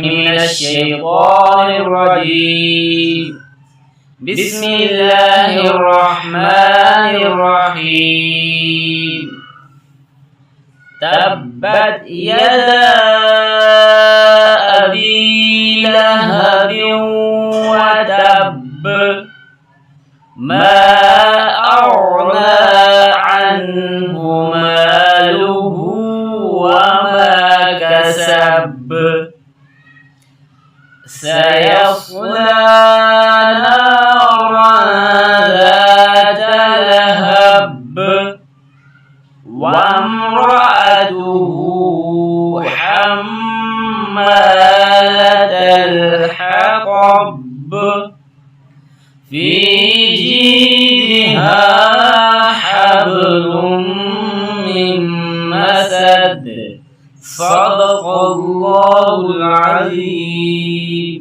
من الشيطان الرجيم. بسم الله الرحمن الرحيم. تبت يدا أبي لهب وتب ما أغنى عنه ماله وما كسب سيصلى نارا ذات لهب وامرأته حمالة الحطب في جيدها حبل من مسد. صدق الله العظيم.